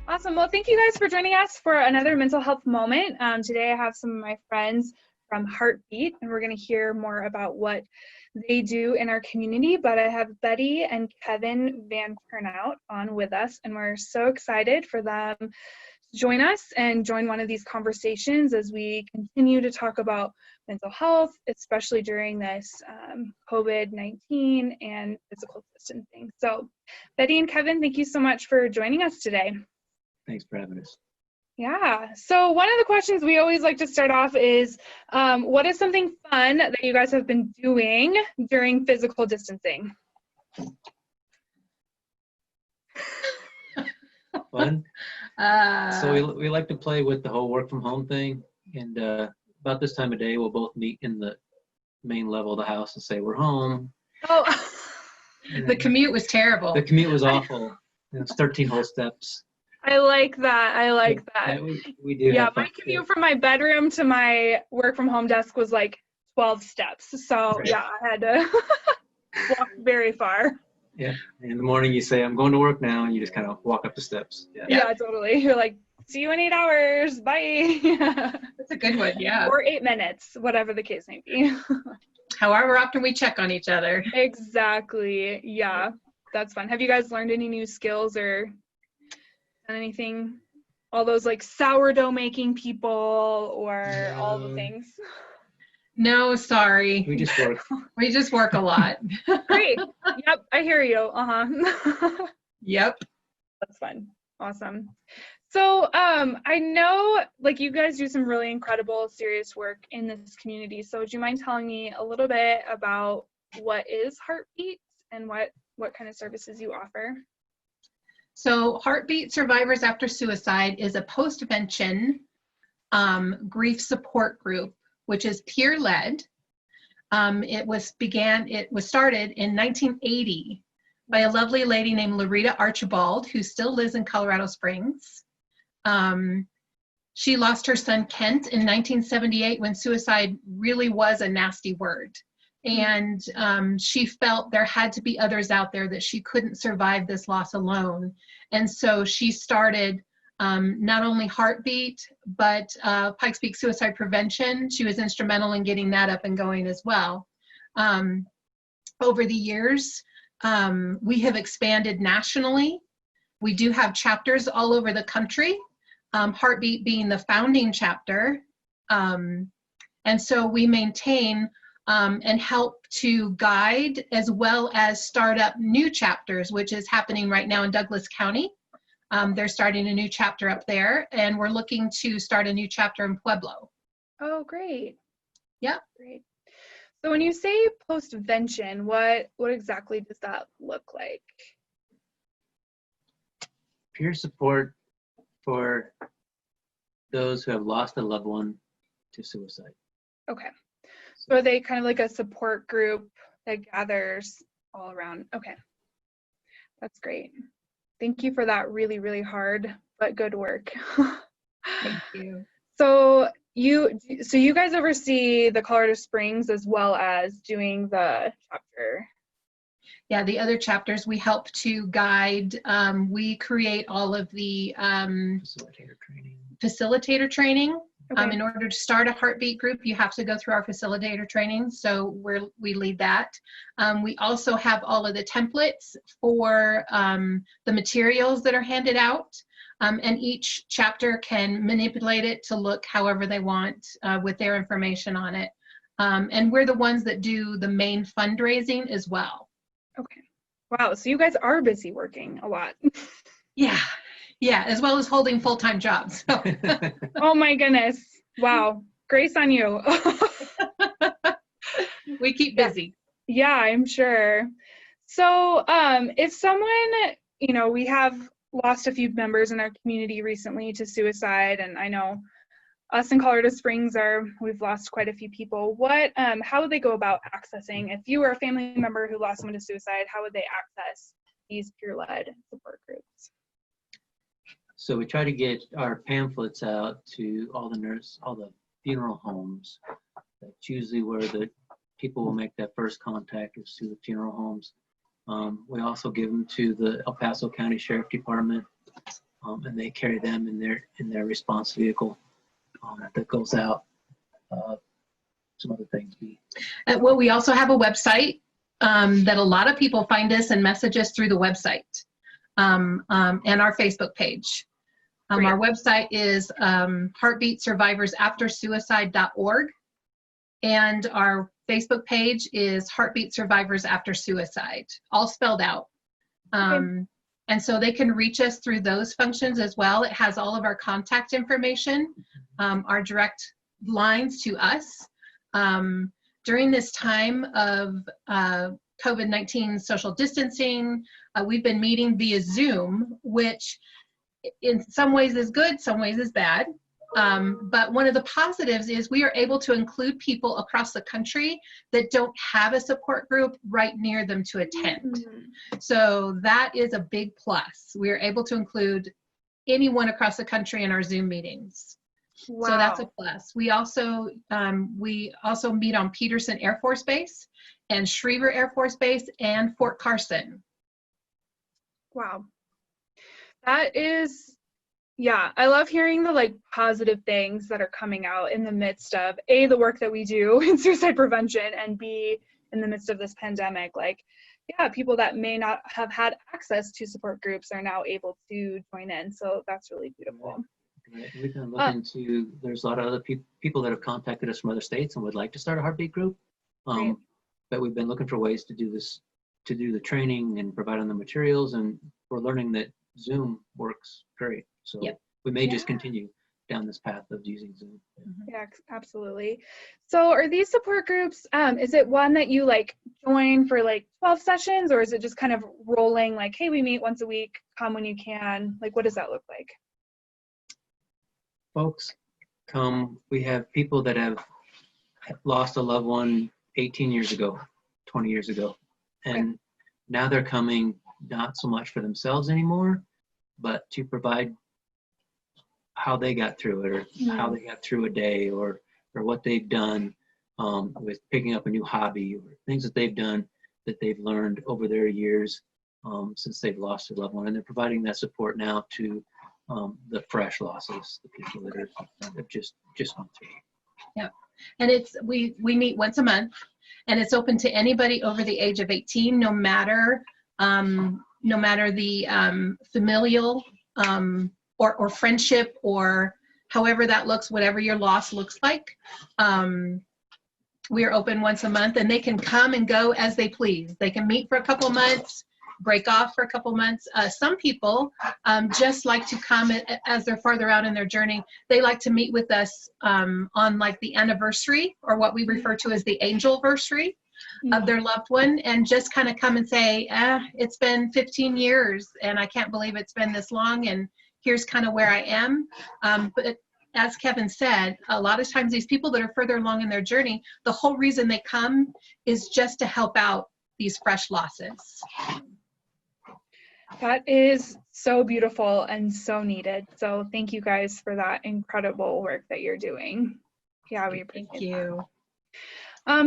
Awesome. Well, thank you guys for joining us for another mental health moment. Today I have some of my friends from Heartbeat, and we're going to hear more about what they do in our community. But I have Betty and Kevin Van Thournout on with us, and we're so excited for them to join us and join one of these conversations as we continue to talk about mental health, especially during this COVID-19 and physical distancing. So Betty and Kevin, thank you so much for joining us today. Thanks for having us. Yeah, so one of the questions we always like to start off is, what is something fun that you guys have been doing during physical distancing? Fun? So we like to play with the whole work from home thing, and about this time of day, we'll both meet in the main level of the house and say, we're home. Oh, the commute was terrible. The commute was awful. It was 13 whole steps. I like that. I like that. Yeah, we do. Yeah, my commute from my bedroom to my work from home desk was like 12 steps. So right. Yeah, I had to walk very far. Yeah. In the morning you say, I'm going to work now, and you just kind of walk up the steps. Yeah, totally. You're like, see you in 8 hours. Bye. That's a good one, yeah. Or 8 minutes, whatever the case may be. However often we check on each other. Exactly. Yeah, that's fun. Have you guys learned any new skills or anything? All those like sourdough making people or all the things? No, sorry. We just work. We just work a lot. Great. Yep, I hear you. Yep. That's fun. Awesome. So I know like you guys do some really incredible, serious work in this community. So would you mind telling me a little bit about what is Heartbeat and what kind of services you offer? So Heartbeat Survivors After Suicide is a Postvention grief support group, which is peer-led. It was started in 1980 by a lovely lady named Larita Archibald, who still lives in Colorado Springs. She lost her son Kent in 1978 when suicide really was a nasty word. And she felt there had to be others out there, that she couldn't survive this loss alone. And so she started not only Heartbeat, but Pikes Peak Suicide Prevention. She was instrumental in getting that up and going as well. Over the years, we have expanded nationally. We do have chapters all over the country, Heartbeat being the founding chapter. And so we maintain and help to guide as well as start up new chapters, which is happening right now in Douglas County. They're starting a new chapter up there, and we're looking to start a new chapter in Pueblo. Oh, great. Yep. Great. So when you say postvention, what exactly does that look like? Peer support for those who have lost a loved one to suicide. Okay. So are they kind of like a support group that gathers all around? Okay. That's great. Thank you for that really, really hard but good work. Thank you. So you guys oversee the Colorado Springs as well as doing the chapter. Yeah, the other chapters we help to guide. We create all of the facilitator training. Okay. In order to start a Heartbeat group, you have to go through our facilitator training, so we lead that. We also have all of the templates for the materials that are handed out, and each chapter can manipulate it to look however they want with their information on it. And we're the ones that do the main fundraising as well. Okay. Wow, so you guys are busy working a lot. Yeah, as well as holding full-time jobs. So. Oh my goodness. Wow. Grace on you. We keep busy. Yeah, I'm sure. So if someone, we have lost a few members in our community recently to suicide, and I know us in Colorado Springs we've lost quite a few people. How would they go about accessing, if you were a family member who lost someone to suicide, how would they access these peer-led support groups? So we try to get our pamphlets out to all the funeral homes. That's usually where the people will make that first contact, is through the funeral homes. We also give them to the El Paso County Sheriff Department. and they carry them in their response vehicle that goes out. Some other things. Well, we also have a website that a lot of people find us and message us through the website and our Facebook page. Our website is heartbeatsurvivorsaftersuicide.org, and our Facebook page is Heartbeat Survivors After Suicide, all spelled out. And so they can reach us through those functions as well. It has all of our contact information, our direct lines to us. During this time of COVID-19 social distancing, we've been meeting via Zoom, which in some ways is good, some ways is bad. But one of the positives is we are able to include people across the country that don't have a support group right near them to attend. So that is a big plus. We are able to include anyone across the country in our Zoom meetings. Wow. So that's a plus. We also meet on Peterson Air Force Base and Schriever Air Force Base and Fort Carson. Wow. That is, yeah, I love hearing the like positive things that are coming out in the midst of A, the work that we do in suicide prevention, and B, in the midst of this pandemic. Like, yeah, people that may not have had access to support groups are now able to join in. So that's really beautiful. Right. We've been looking to, there's a lot of other people that have contacted us from other states and would like to start a heartbeat group. But we've been looking for ways to do this, to do the training and provide them the materials, and we're learning that Zoom works great. So we may just continue down this path of using Zoom. Yeah, absolutely. So are these support groups, is it one that you like join for like 12 sessions, or is it just kind of rolling like, hey, we meet once a week, come when you can? Like, what does that look like? Folks come, we have people that have lost a loved one 18 years ago, 20 years ago. And now they're coming not so much for themselves anymore, but to provide how they got through it, or how they got through a day, or what they've done with picking up a new hobby, or things that they've done that they've learned over their years since they've lost their loved one. And they're providing that support now to the fresh losses, the people that have just gone through. Yeah, and it's we meet once a month, and it's open to anybody over the age of 18, no matter the familial or friendship, or however that looks, whatever your loss looks like. We are open once a month, and they can come and go as they please. They can meet for a couple months, break off for a couple months. Some people just like to come as they're farther out in their journey. They like to meet with us on like the anniversary, or what we refer to as the angelversary of their loved one, and just kind of come and say, it's been 15 years and I can't believe it's been this long, and here's kind of where I am. But as Kevin said, a lot of times these people that are further along in their journey, the whole reason they come is just to help out these fresh losses. That is so beautiful and so needed. So thank you guys for that incredible work that you're doing. Yeah, we appreciate it. Thank you.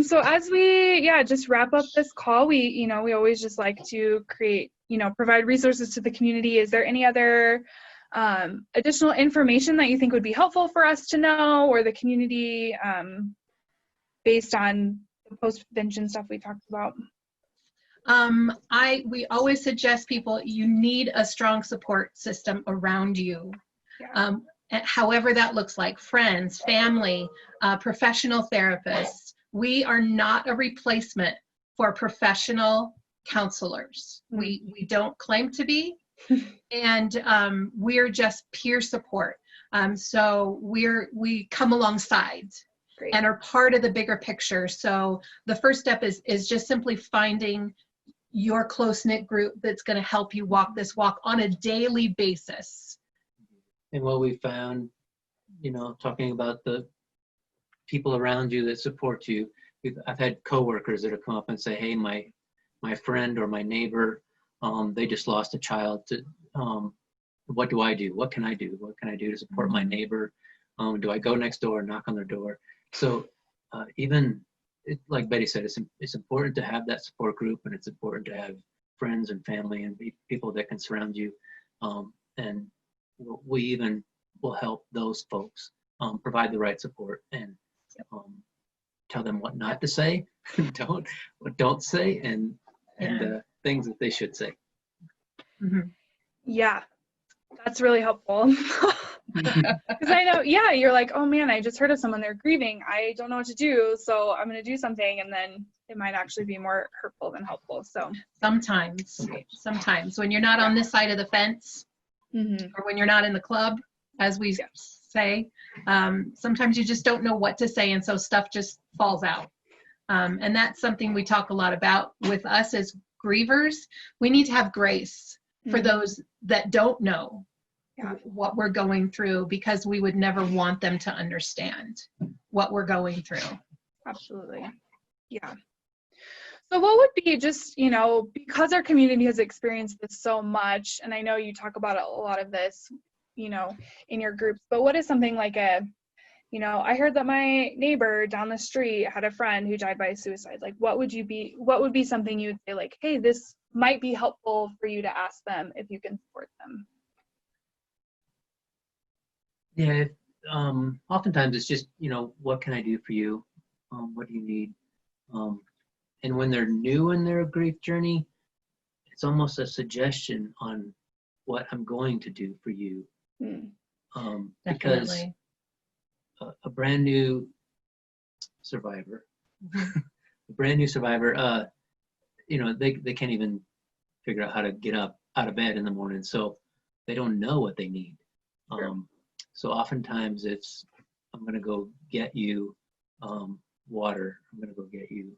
So as we, just wrap up this call, we always just like to provide resources to the community. Is there any other additional information that you think would be helpful for us to know, or the community, based on the postvention stuff we talked about? We always suggest people, you need a strong support system around you. However that looks like, friends, family, professional therapists. We are not a replacement for professional counselors. We don't claim to be, and we're just peer support. So we come alongside. Great. And are part of the bigger picture. So the first step is just simply finding your close-knit group that's going to help you walk this walk on a daily basis. And what we found, talking about the people around you that support you, I've had coworkers that have come up and say, hey, my friend or my neighbor, they just lost a child. What do I do? What can I do? What can I do to support my neighbor? Do I go next door, knock on their door? So like Betty said, it's important to have that support group, and it's important to have friends and family and people that can surround you. And we even will help those folks provide the right support and tell them what not to say, don't say, and things that they should say. Mm-hmm. Yeah, that's really helpful. Because I know, you're like, oh man, I just heard of someone, they're grieving. I don't know what to do, so I'm going to do something, and then it might actually be more hurtful than helpful. So sometimes when you're not on this side of the fence, or when you're not in the club, as we say, sometimes you just don't know what to say, and so stuff just falls out. And that's something we talk a lot about with us as grievers. We need to have grace for those that don't know what we're going through, because we would never want them to understand what we're going through. Absolutely. Yeah. So what would be just, because our community has experienced this so much, and I know you talk about a lot of this, in your groups, but what is something like I heard that my neighbor down the street had a friend who died by suicide. Like, what would be something you would say, like, hey, this might be helpful for you to ask them if you can support them? Yeah, oftentimes it's just, what can I do for you? What do you need? And when they're new in their grief journey, it's almost a suggestion on what I'm going to do for you. Because a brand new survivor, they can't even figure out how to get up out of bed in the morning, so they don't know what they need. Sure. So oftentimes it's, I'm going to go get you water. I'm going to go get you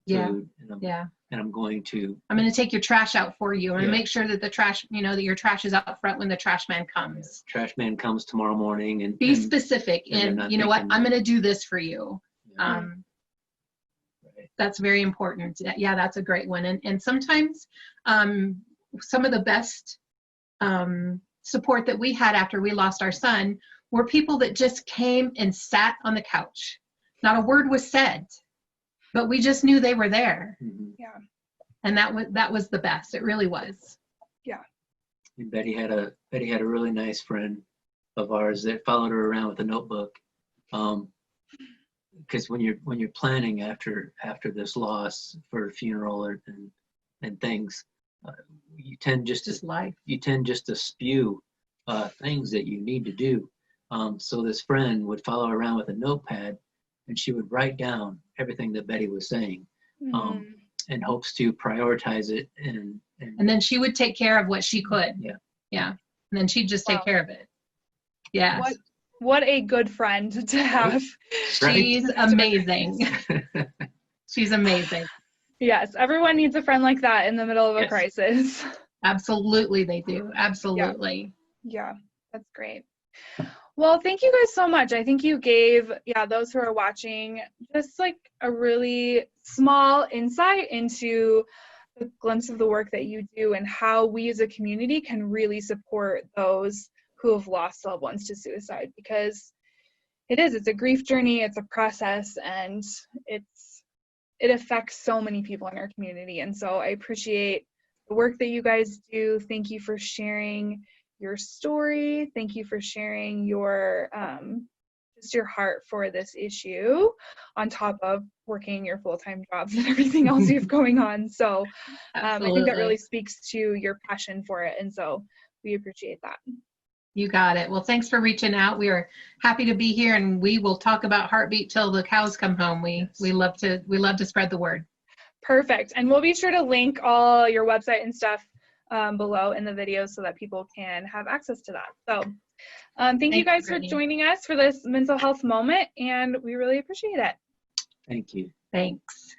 food. And I'm going to take your trash out for you. I'm going to make sure that the trash, that your trash is out front when the trash man comes. Trash man comes tomorrow morning. And be specific. And you know what? I'm going to do this for you. Right. That's very important. Yeah, that's a great one. And sometimes some of the best support that we had after we lost our son were people that just came and sat on the couch. Not a word was said, but we just knew they were there. Yeah. And that was the best. It really was. Yeah. And Betty had a really nice friend of ours that followed her around with a notebook. Because when you're planning after this loss for a funeral and things, you tend just to spew things that you need to do. So this friend would follow around with a notepad, and she would write down everything that Betty was saying, in hopes to prioritize it. And then she would take care of what she could. Yeah. And then she'd just take care of it. Yeah. What a good friend to have. Right? She's amazing. She's amazing. Yes, everyone needs a friend like that in the middle of a crisis. Absolutely, they do. Absolutely. Yeah, that's great. Well, thank you guys so much. I think you gave, those who are watching just like a really small insight into a glimpse of the work that you do and how we as a community can really support those who have lost loved ones to suicide, because it's a grief journey, it's a process, and it affects so many people in our community. And so I appreciate the work that you guys do. Thank you for sharing your story. Thank you for sharing your just your heart for this issue, on top of working your full-time jobs and everything else you have going on. So I think that really speaks to your passion for it. And so we appreciate that. You got it. Well, thanks for reaching out. We are happy to be here, and we will talk about Heartbeat till the cows come home. We love to spread the word. Perfect. And we'll be sure to link all your website and stuff below in the video so that people can have access to that. So thank you guys for joining us for this mental health moment, and we really appreciate it. Thank you. Thanks.